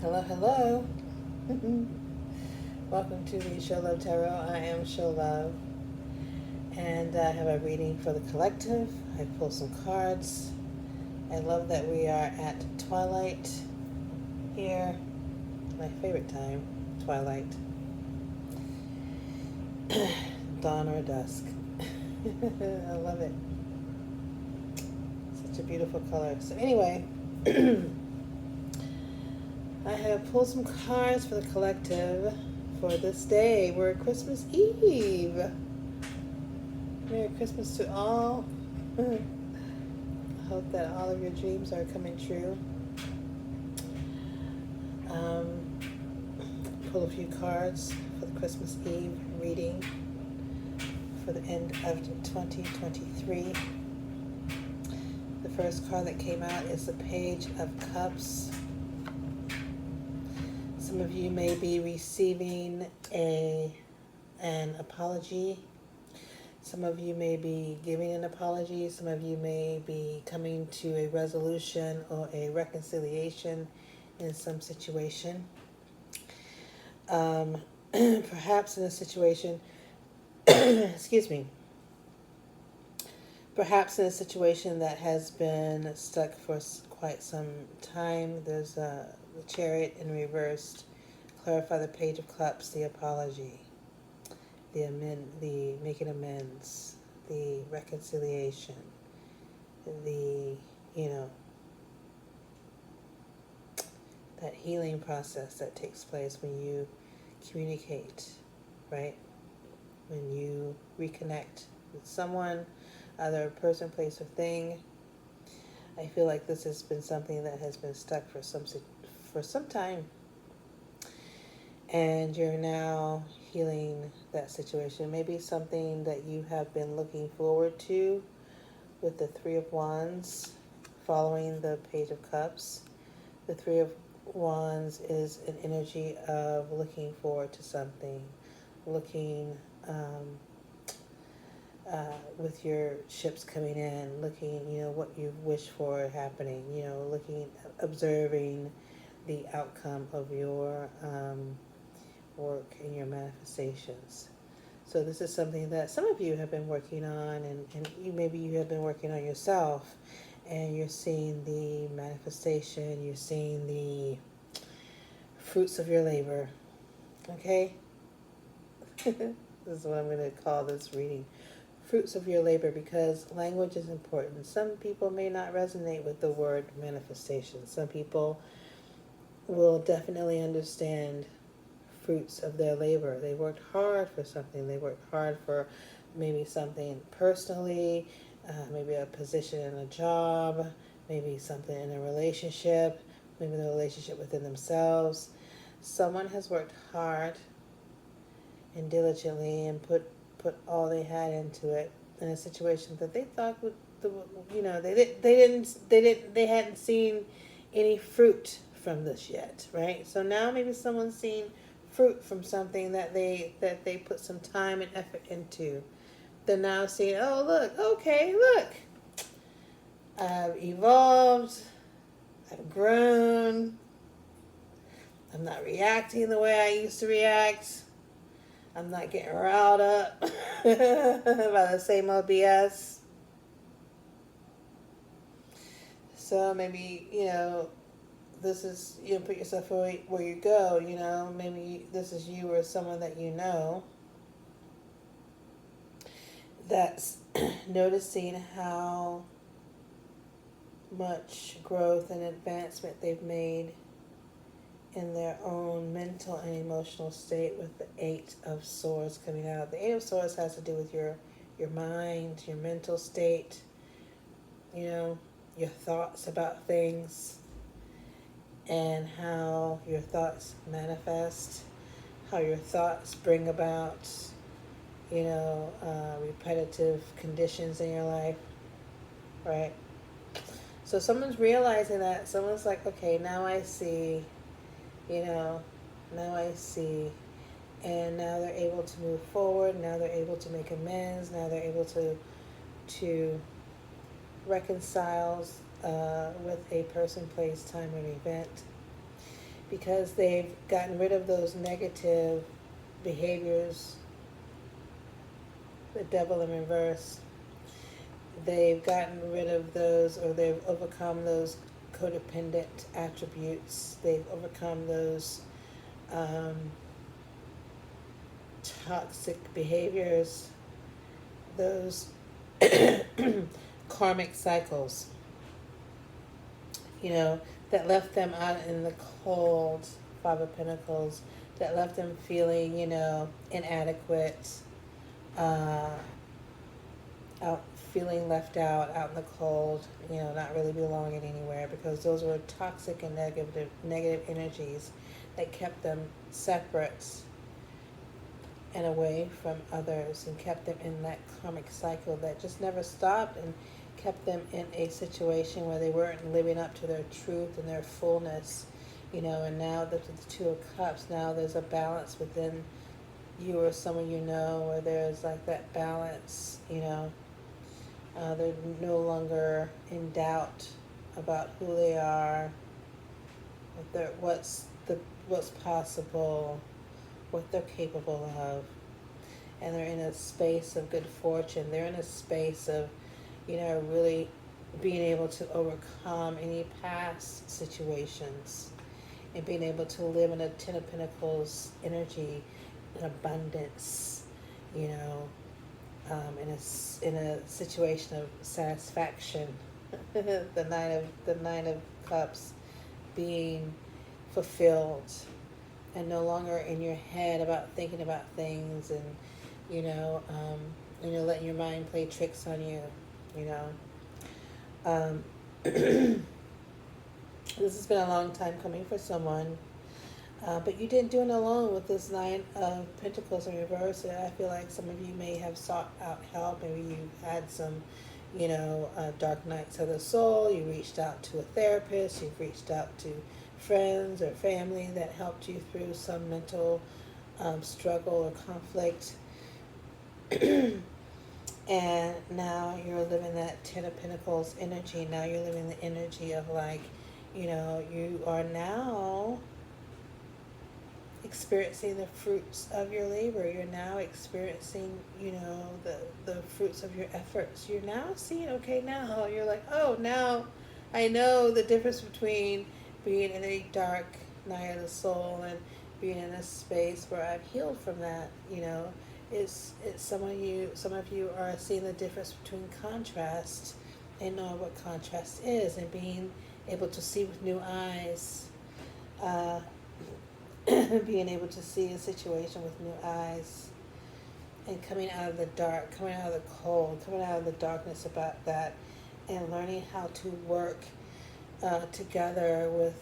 Hello, hello. Welcome to the Show Love Tarot. I am Show Love, and I have a reading for the collective. I pulled some cards. I love that we are at twilight here. My favorite time, twilight, dawn or dusk. I love it. Such a beautiful color. So anyway, I have pulled some cards for the collective for this day. We're at Christmas Eve. Merry Christmas to all. I hope that all of your dreams are coming true. Um, pull a few cards for the Christmas Eve reading for the end of 2023. The first card that came out is the Page of Cups. Some of you may be receiving an apology. Some of you may be giving an apology. Some of you may be coming to a resolution or a reconciliation in some situation. Perhaps in a situation, excuse me, perhaps in a situation that has been stuck for quite some time. There's the Chariot in reversed. Clarify the Page of Cups, the apology, the making amends, the reconciliation, the, that healing process that takes place when you communicate, right? When you reconnect with someone, either a person, place, or thing. I feel like this has been something that has been stuck for some time, and you're now healing that situation. Maybe something that you have been looking forward to with the Three of Wands following the Page of Cups. The Three of Wands is an energy of looking forward to something, looking with your ships coming in, looking, what you wish for happening, looking, observing the outcome of your work and your manifestations. So this is something that some of you have been working on, and maybe you have been working on yourself, and you're seeing the manifestation, you're seeing the fruits of your labor. Okay? This is what I'm going to call this reading. Fruits of your labor, because language is important. Some people may not resonate with the word manifestation. Some people will definitely understand fruits of their labor. They worked hard for something. They worked hard for maybe something personally, maybe a position in a job, maybe something in a relationship, maybe the relationship within themselves. Someone has worked hard and diligently and put all they had into it in a situation that they thought would, they hadn't seen any fruit from this yet, right? So now maybe someone's seen fruit from something that they put some time and effort into. They're now seeing, oh look, okay, look, I've evolved, I've grown, I'm not reacting the way I used to react. I'm not getting riled up by the same old BS. So maybe, this is, put yourself where you go, maybe this is you or someone that you know that's noticing how much growth and advancement they've made in their own mental and emotional state with the Eight of Swords coming out. The Eight of Swords has to do with your mind, your mental state, your thoughts about things, and how your thoughts manifest, how your thoughts bring about, repetitive conditions in your life, right? So someone's realizing that. Someone's like, okay, now I see, now I see. And now they're able to move forward. Now they're able to make amends. Now they're able to reconcile with a person, place, time, or event. because they've gotten rid of those negative behaviors, the devil in reverse. They've gotten rid of those, or they've overcome those codependent attributes. They've overcome those um, toxic behaviors, those karmic cycles, that left them out in the cold, Five of Pentacles, that left them feeling, inadequate, uh, out feeling left out in the cold, not really belonging anywhere, because those were toxic and negative energies that kept them separate and away from others, and kept them in that karmic cycle that just never stopped, and kept them in a situation where they weren't living up to their truth and their fullness, and now that the Two of Cups, now there's a balance within you or someone where there's like that balance, they're no longer in doubt about who they are, what's possible, what they're capable of, and they're in a space of good fortune. They're in a space of, really being able to overcome any past situations, and being able to live in a Ten of Pentacles energy, in abundance, in a situation of satisfaction. the nine of Cups, being fulfilled, and no longer in your head about thinking about things, and letting your mind play tricks on you. This has been a long time coming for someone. But you didn't do it alone with this Nine of Pentacles in reverse. I feel like some of you may have sought out help. Maybe you had some, dark nights of the soul. You reached out to a therapist. You've reached out to friends or family that helped you through some mental struggle or conflict. And now you're living that Ten of Pentacles energy. Now you're living the energy of you are now experiencing the fruits of your labor. You're now experiencing, the fruits of your efforts. You're now seeing, okay, now you're like, oh, now I know the difference between being in a dark night of the soul and being in a space where I've healed from that. It's some of you are seeing the difference between contrast and knowing what contrast is, and being able to see with new eyes. Being able to see a situation with new eyes, and coming out of the dark, coming out of the cold, coming out of the darkness about that, and learning how to work together with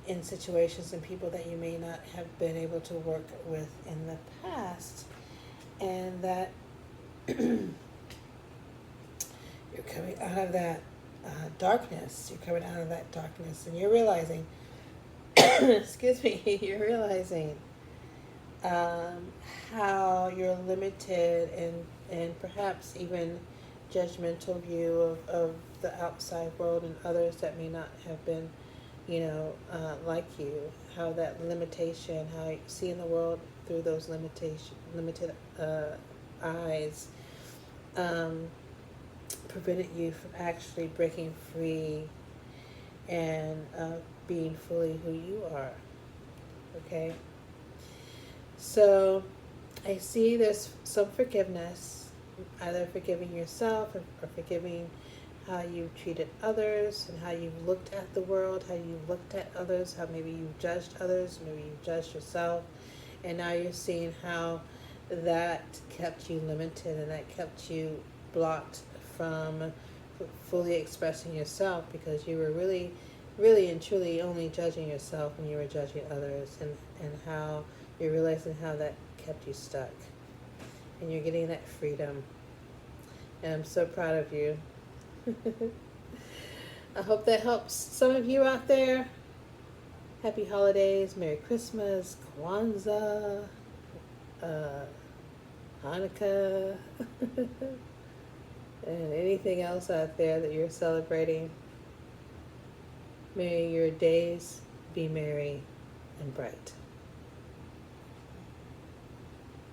in situations and people that you may not have been able to work with in the past, and that you're coming out of that darkness. You're coming out of that darkness, and you're realizing excuse me, you're realizing how you're limited, and perhaps even judgmental view of the outside world and others that may not have been, like you. How that limitation, how you see in the world through those limited eyes, prevented you from actually breaking free and being fully who you are. Okay? So I see there's some forgiveness, either forgiving yourself or forgiving how you've treated others, and how you've looked at the world, how you've looked at others, how maybe you've judged others, maybe you've judged yourself, and now you're seeing how that kept you limited, and that kept you blocked from fully expressing yourself, because you were really and truly only judging yourself when you were judging others, and how you're realizing how that kept you stuck, and you're getting that freedom, and I'm so proud of you. I hope that helps some of you out there. Happy holidays, Merry Christmas, Kwanzaa, Hanukkah, and anything else out there that you're celebrating. May your days be merry and bright.